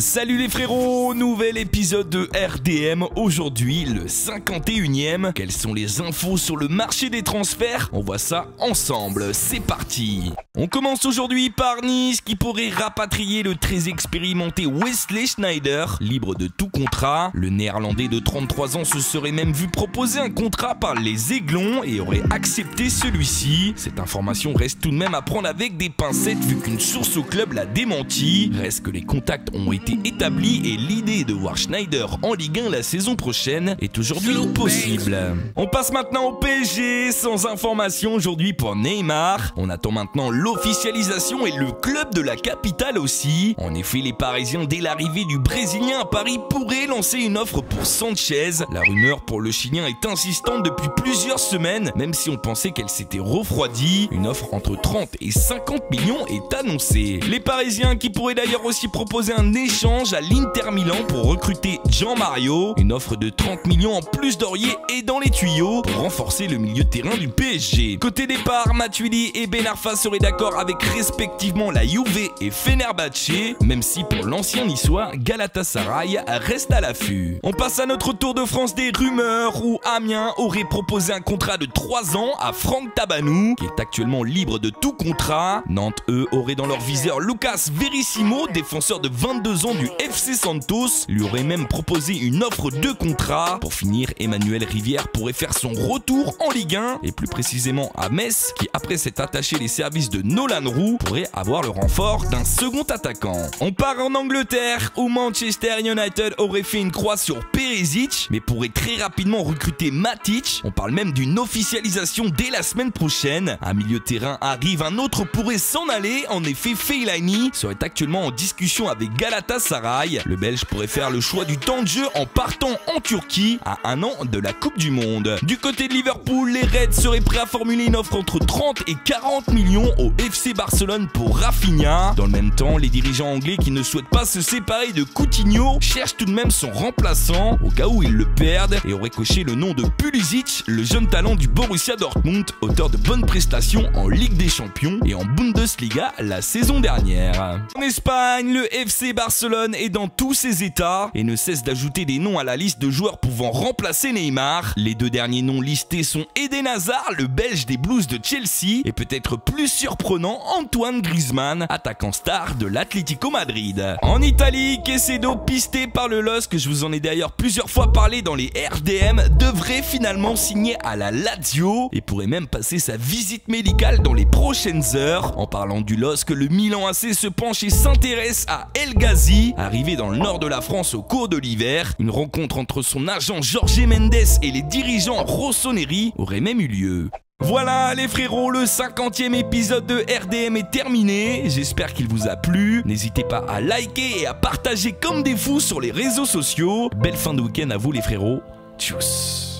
Salut les frérots, nouvel épisode de RDM, aujourd'hui le 51e. Quelles sont les infos sur le marché des transferts? On voit ça ensemble, c'est parti. On commence aujourd'hui par Nice qui pourrait rapatrier le très expérimenté Wesley Sneijder, libre de tout contrat. Le néerlandais de 33 ans se serait même vu proposer un contrat par les Aiglons et aurait accepté celui-ci. Cette information reste tout de même à prendre avec des pincettes vu qu'une source au club l'a démenti. Reste que les contacts ont été établis et l'idée de voir Sneijder en Ligue 1 la saison prochaine est aujourd'hui possible. On passe maintenant au PSG, sans information aujourd'hui pour Neymar. On attend maintenant l'officialisation et le club de la capitale aussi. En effet, les Parisiens dès l'arrivée du Brésilien à Paris pourraient lancer une offre pour Sanchez. La rumeur pour le Chilien est insistante depuis plusieurs semaines, même si on pensait qu'elle s'était refroidie. Une offre entre 30 et 50 millions est annoncée. Les Parisiens qui pourraient d'ailleurs aussi proposer un échange à l'Inter Milan pour recruter Gian Mario. Une offre de 30 millions en plus d'Aurier est dans les tuyaux pour renforcer le milieu de terrain du PSG. Côté départ, Matuidi et Ben Arfa seraient d'accord avec respectivement la Juve et Fenerbahçe, même si pour l'ancien niçois, Galatasaray reste à l'affût. On passe à notre tour de France des rumeurs où Amiens aurait proposé un contrat de 3 ans à Franck Tabanou, qui est actuellement libre de tout contrat. Nantes, eux, auraient dans leur viseur Lucas Verissimo, défenseur de 22 ans du FC Santos, lui aurait même proposé une offre de contrat. Pour finir, Emmanuel Rivière pourrait faire son retour en Ligue 1 et plus précisément à Metz, qui après s'être attaché les services de Nolan Roux pourrait avoir le renfort d'un second attaquant. On part en Angleterre où Manchester United aurait fait une croix sur Perisic mais pourrait très rapidement recruter Matic. On parle même d'une officialisation dès la semaine prochaine. Un milieu de terrain arrive, un autre pourrait s'en aller. En effet, Fellaini serait actuellement en discussion avec Galatasaray. Le Belge pourrait faire le choix du temps de jeu en partant en Turquie à 1 an de la Coupe du Monde. Du côté de Liverpool, les Reds seraient prêts à formuler une offre entre 30 et 40 millions au FC Barcelone pour Rafinha. Dans le même temps, les dirigeants anglais qui ne souhaitent pas se séparer de Coutinho cherchent tout de même son remplaçant au cas où ils le perdent et auraient coché le nom de Pulisic, le jeune talent du Borussia Dortmund, auteur de bonnes prestations en Ligue des Champions et en Bundesliga la saison dernière. En Espagne, le FC Barcelone est dans tous ses états et ne cesse d'ajouter des noms à la liste de joueurs pouvant remplacer Neymar. Les deux derniers noms listés sont Eden Hazard, le Belge des Blues de Chelsea, et peut-être plus surprenant Antoine Griezmann, attaquant star de l'Atlético Madrid. En Italie, Caicedo, pisté par le LOSC, je vous en ai d'ailleurs plusieurs fois parlé dans les RDM, devrait finalement signer à la Lazio et pourrait même passer sa visite médicale dans les prochaines heures. En parlant du LOSC, le Milan AC se penche et s'intéresse à El Ghazi, arrivé dans le nord de la France au cours de l'hiver. Une rencontre entre son agent Jorge Mendes et les dirigeants rossoneri aurait même eu lieu. Voilà les frérots, le 50e épisode de RDM est terminé, j'espère qu'il vous a plu. N'hésitez pas à liker et à partager comme des fous sur les réseaux sociaux. Belle fin de week-end à vous les frérots, tchuss.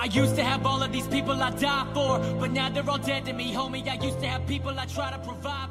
I used to have all of these people I die for, but now they're all dead to me, homie. I used to have people I try to provide